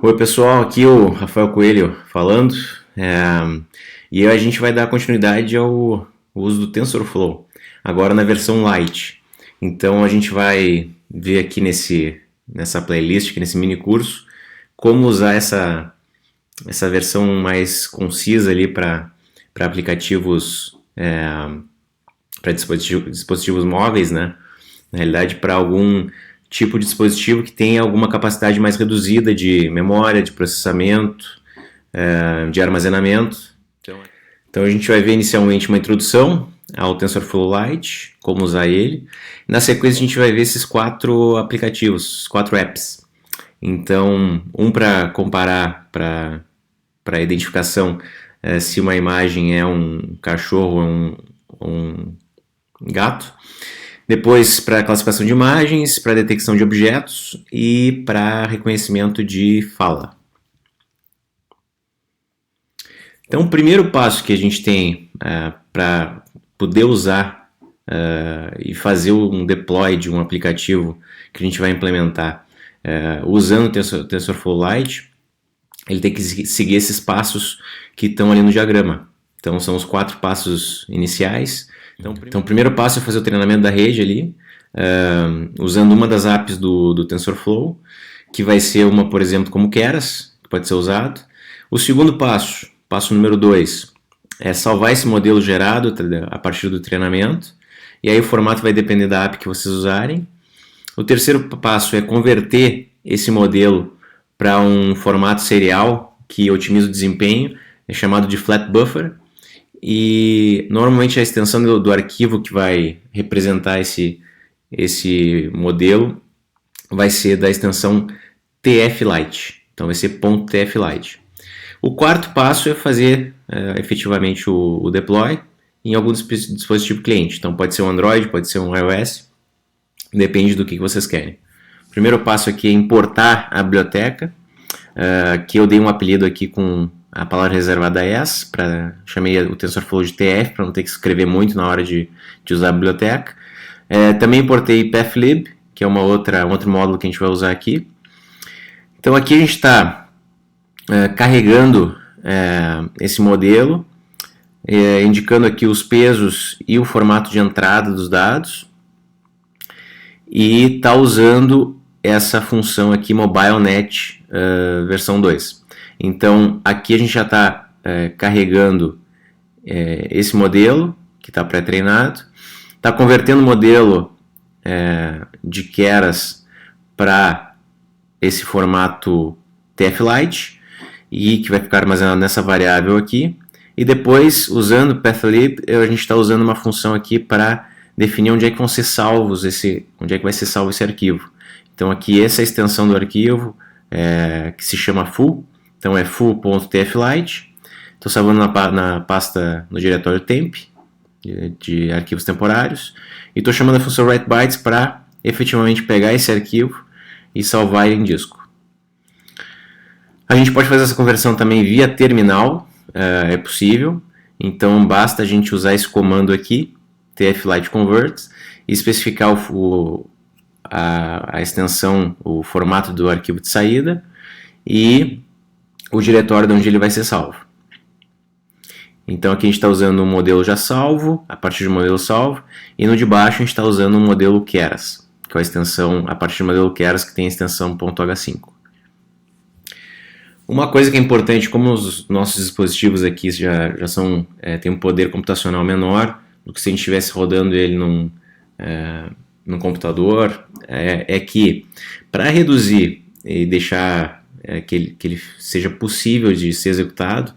Oi pessoal, aqui o Rafael Coelho falando, e a gente vai dar continuidade ao uso do TensorFlow, agora na versão Lite. Então a gente vai ver aqui nessa playlist, aqui nesse mini curso, como usar essa versão mais concisa ali para aplicativos, para dispositivos móveis, né? Na realidade, para algum tipo de dispositivo que tenha alguma capacidade mais reduzida de memória, de processamento, de armazenamento. Então a gente vai ver inicialmente uma introdução ao TensorFlow Lite, como usar ele. Na sequência a gente vai ver esses 4 aplicativos, 4 apps. Então, um para comparar, para identificação, se uma imagem é um cachorro ou um gato. Depois para classificação de imagens, para detecção de objetos e para reconhecimento de fala. Então o primeiro passo que a gente tem para poder usar e fazer um deploy de um aplicativo que a gente vai implementar usando o TensorFlow Lite, ele tem que seguir esses passos que estão ali no diagrama. Então são os 4 passos iniciais. Então o primeiro passo é fazer o treinamento da rede ali, usando uma das apps do TensorFlow, que vai ser uma, por exemplo, como Keras, que pode ser usado. O segundo passo, passo número 2, é salvar esse modelo gerado a partir do treinamento, e aí o formato vai depender da app que vocês usarem. O terceiro passo é converter esse modelo para um formato serial que otimiza o desempenho, é chamado de Flat Buffer, e normalmente a extensão do arquivo que vai representar esse modelo vai ser da extensão TF-Lite, então vai ser .tf-lite. O quarto passo é fazer efetivamente o deploy em algum dispositivo cliente, então pode ser um Android, pode ser um iOS, depende do que vocês querem. O primeiro passo aqui é importar a biblioteca, que eu dei um apelido aqui com a palavra reservada ES, chamei o TensorFlow de TF, para não ter que escrever muito na hora de usar a biblioteca. Também importei pathlib, que é um outro módulo que a gente vai usar aqui. Então aqui a gente está carregando esse modelo, indicando aqui os pesos e o formato de entrada dos dados, e está usando essa função aqui MobileNet versão 2. Então aqui a gente já está carregando esse modelo que está pré-treinado, está convertendo o modelo de Keras para esse formato TF-Lite, e que vai ficar armazenado nessa variável aqui, e depois, usando pathlib, a gente está usando uma função aqui para definir onde é que vão ser salvos onde é que vai ser salvo esse arquivo. Então aqui essa é a extensão do arquivo que se chama full, então é full.tflite, estou salvando na pasta, no diretório temp, de arquivos temporários, e estou chamando a função writeBytes para efetivamente pegar esse arquivo e salvar ele em disco. A gente pode fazer essa conversão também via terminal, é possível, então basta a gente usar esse comando aqui, tflite convert, e especificar a extensão, o formato do arquivo de saída e o diretório de onde ele vai ser salvo. Então aqui a gente está usando um modelo já salvo, a partir de um modelo salvo, e no de baixo a gente está usando um modelo Keras, que é a extensão, a partir do modelo Keras, que tem a extensão .h5. Uma coisa que é importante, como os nossos dispositivos aqui já são, tem um poder computacional menor do que se a gente estivesse rodando ele num computador, é que para reduzir e deixar que ele seja possível de ser executado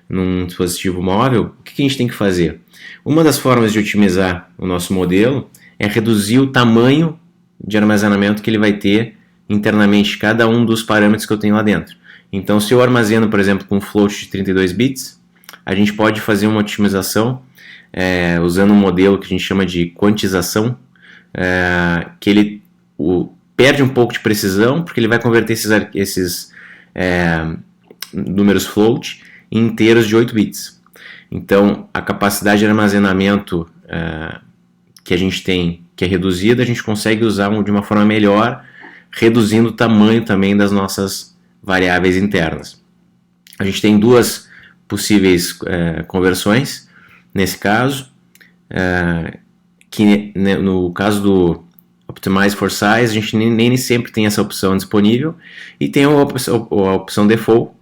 num dispositivo móvel, o que a gente tem que fazer? Uma das formas de otimizar o nosso modelo é reduzir o tamanho de armazenamento que ele vai ter internamente, cada um dos parâmetros que eu tenho lá dentro. Então, se eu armazeno, por exemplo, com um float de 32 bits, a gente pode fazer uma otimização usando um modelo que a gente chama de quantização, que ele perde um pouco de precisão, porque ele vai converter esses números float em inteiros de 8 bits. Então, a capacidade de armazenamento que a gente tem, que é reduzida, a gente consegue usar de uma forma melhor, reduzindo o tamanho também das nossas variáveis internas. A gente tem duas possíveis conversões nesse caso, que no caso do Optimize for Size, a gente nem sempre tem essa opção disponível, e tem a opção Default,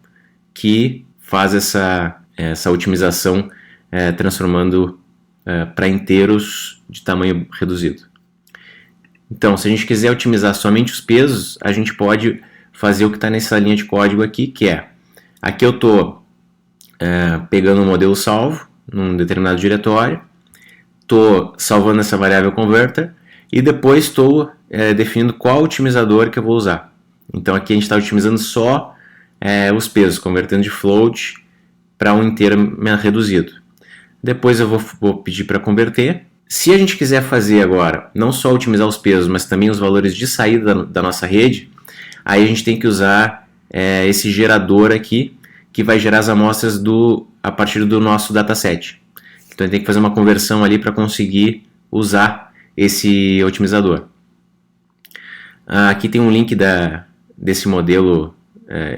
que faz essa otimização transformando para inteiros de tamanho reduzido. Então, se a gente quiser otimizar somente os pesos, a gente pode fazer o que está nessa linha de código aqui, que aqui eu estou pegando um modelo salvo num determinado diretório, estou salvando essa variável converter e depois estou definindo qual otimizador que eu vou usar. Então aqui a gente está otimizando só os pesos, convertendo de float para um inteiro reduzido. Depois eu vou pedir para converter. Se a gente quiser fazer agora, não só otimizar os pesos, mas também os valores de saída da nossa rede, aí a gente tem que usar esse gerador aqui, que vai gerar as amostras a partir do nosso dataset. Então a gente tem que fazer uma conversão ali para conseguir usar esse otimizador. Aqui tem um link desse modelo,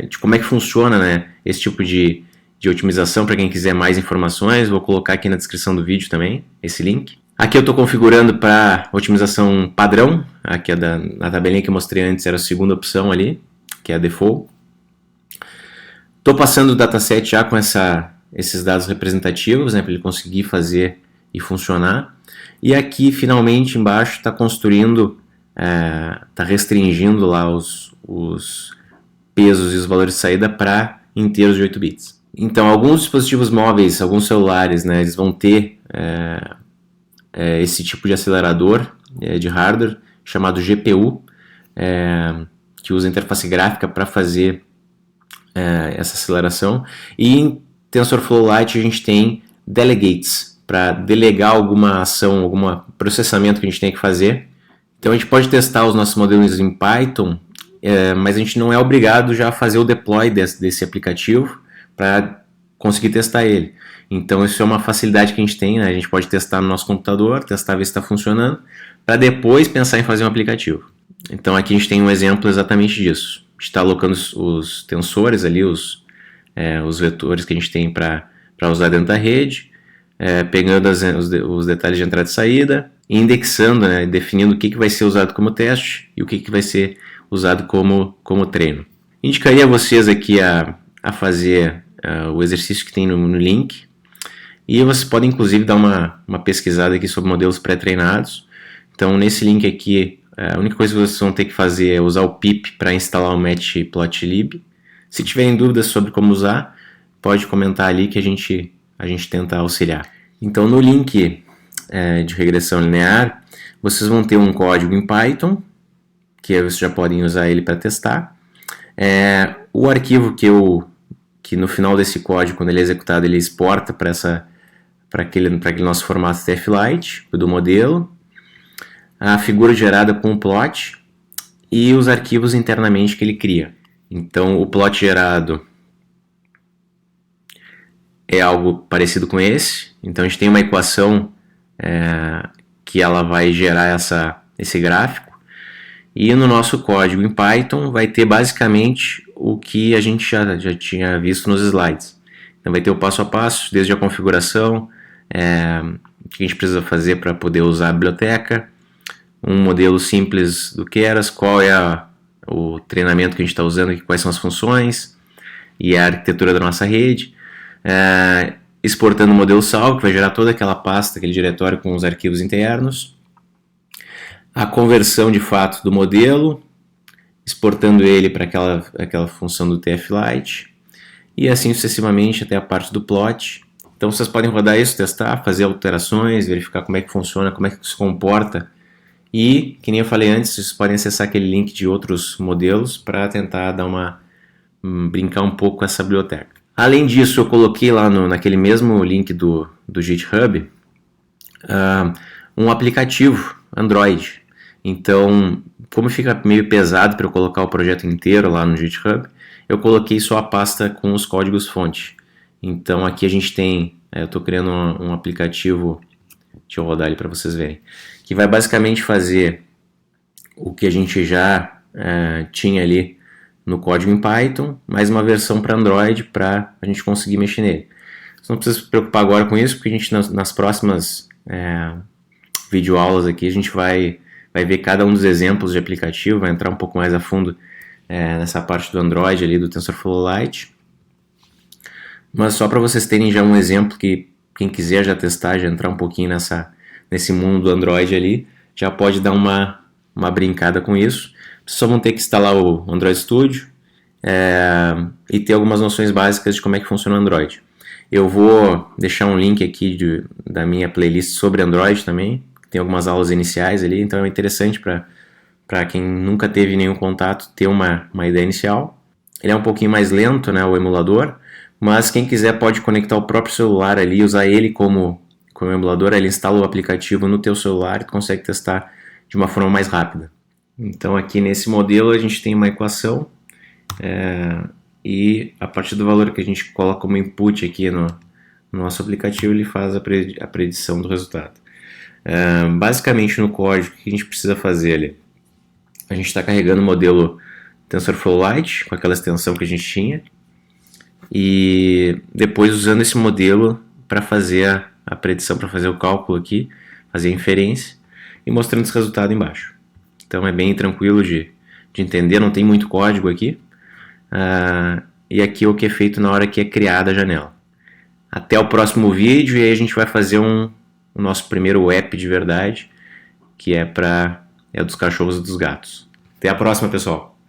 de como é que funciona, né, esse tipo de otimização para quem quiser mais informações. Vou colocar aqui na descrição do vídeo também, esse link. Aqui eu estou configurando para otimização padrão. Aqui na tabelinha que eu mostrei antes era a segunda opção ali, que é a Default. Estou passando o dataset já com esses dados representativos, né, para ele conseguir fazer e funcionar. E aqui, finalmente, embaixo, está construindo, está restringindo lá os pesos e os valores de saída para inteiros de 8 bits. Então, alguns dispositivos móveis, alguns celulares, né, eles vão ter esse tipo de acelerador de hardware chamado GPU, que usa interface gráfica para fazer essa aceleração. E em TensorFlow Lite a gente tem delegates para delegar alguma ação, algum processamento que a gente tem que fazer. Então a gente pode testar os nossos modelos em Python, mas a gente não é obrigado já a fazer o deploy desse aplicativo para conseguir testar ele. Então isso é uma facilidade que a gente tem, né? A gente pode testar no nosso computador, testar, ver se está funcionando, para depois pensar em fazer um aplicativo. Então aqui a gente tem um exemplo exatamente disso. A gente está alocando os tensores ali, os vetores que a gente tem para usar dentro da rede, pegando os detalhes de entrada e saída, e indexando, né, definindo o que vai ser usado como teste e o que vai ser usado como treino. Indicaria a vocês aqui a fazer o exercício que tem no link, e vocês podem inclusive dar uma pesquisada aqui sobre modelos pré-treinados. Então nesse link aqui, a única coisa que vocês vão ter que fazer é usar o pip para instalar o matplotlib. Se tiverem dúvidas sobre como usar, pode comentar ali que a gente tenta auxiliar. Então no link de regressão linear, vocês vão ter um código em Python, que vocês já podem usar ele para testar. O arquivo que no final desse código, quando ele é executado, ele exporta para aquele nosso formato TF-Lite do modelo, a figura gerada com o plot e os arquivos internamente que ele cria. Então o plot gerado é algo parecido com esse. Então a gente tem uma equação que ela vai gerar esse gráfico, e no nosso código em Python vai ter basicamente o que a gente já tinha visto nos slides. Então vai ter o passo a passo, desde a configuração, o que a gente precisa fazer para poder usar a biblioteca, um modelo simples do Keras, qual é o treinamento que a gente está usando aqui, quais são as funções e a arquitetura da nossa rede, exportando o modelo salvo, que vai gerar toda aquela pasta, aquele diretório com os arquivos internos, a conversão de fato do modelo, exportando ele para aquela função do TF-Lite, e assim sucessivamente até a parte do plot. Então vocês podem rodar isso, testar, fazer alterações, verificar como é que funciona, como é que se comporta. E, que nem eu falei antes, vocês podem acessar aquele link de outros modelos para tentar brincar um pouco com essa biblioteca. Além disso, eu coloquei lá naquele mesmo link do GitHub um aplicativo Android. Então, como fica meio pesado para eu colocar o projeto inteiro lá no GitHub, eu coloquei só a pasta com os códigos fonte. Então aqui a gente tem, eu estou criando um aplicativo, deixa eu rodar ele para vocês verem, que vai basicamente fazer o que a gente já tinha ali no código em Python, mais uma versão para Android para a gente conseguir mexer nele. Você não precisa se preocupar agora com isso, porque a gente nas próximas videoaulas aqui a gente vai ver cada um dos exemplos de aplicativo, vai entrar um pouco mais a fundo nessa parte do Android ali, do TensorFlow Lite. Mas só para vocês terem já um exemplo que quem quiser já testar, já entrar um pouquinho nesse mundo do Android ali, já pode dar uma brincada com isso. Vocês só vão ter que instalar o Android Studio e ter algumas noções básicas de como é que funciona o Android. Eu vou deixar um link aqui da minha playlist sobre Android também, tem algumas aulas iniciais ali, então é interessante para quem nunca teve nenhum contato ter uma ideia inicial. Ele é um pouquinho mais lento, né, o emulador, mas quem quiser pode conectar o próprio celular ali, usar ele como emulador, ele instala o aplicativo no teu celular e tu consegue testar de uma forma mais rápida. Então aqui nesse modelo a gente tem uma equação e a partir do valor que a gente coloca como input aqui no nosso aplicativo, ele faz a predição do resultado. Basicamente no código, o que a gente precisa fazer ali? A gente está carregando o modelo TensorFlow Lite com aquela extensão que a gente tinha e depois usando esse modelo para fazer a predição, para fazer o cálculo aqui, fazer a inferência e mostrando esse resultado embaixo. Então é bem tranquilo de entender, não tem muito código aqui. E aqui é o que é feito na hora que é criada a janela. Até o próximo vídeo e aí a gente vai fazer o nosso primeiro app de verdade, que é dos cachorros e dos gatos. Até a próxima, pessoal!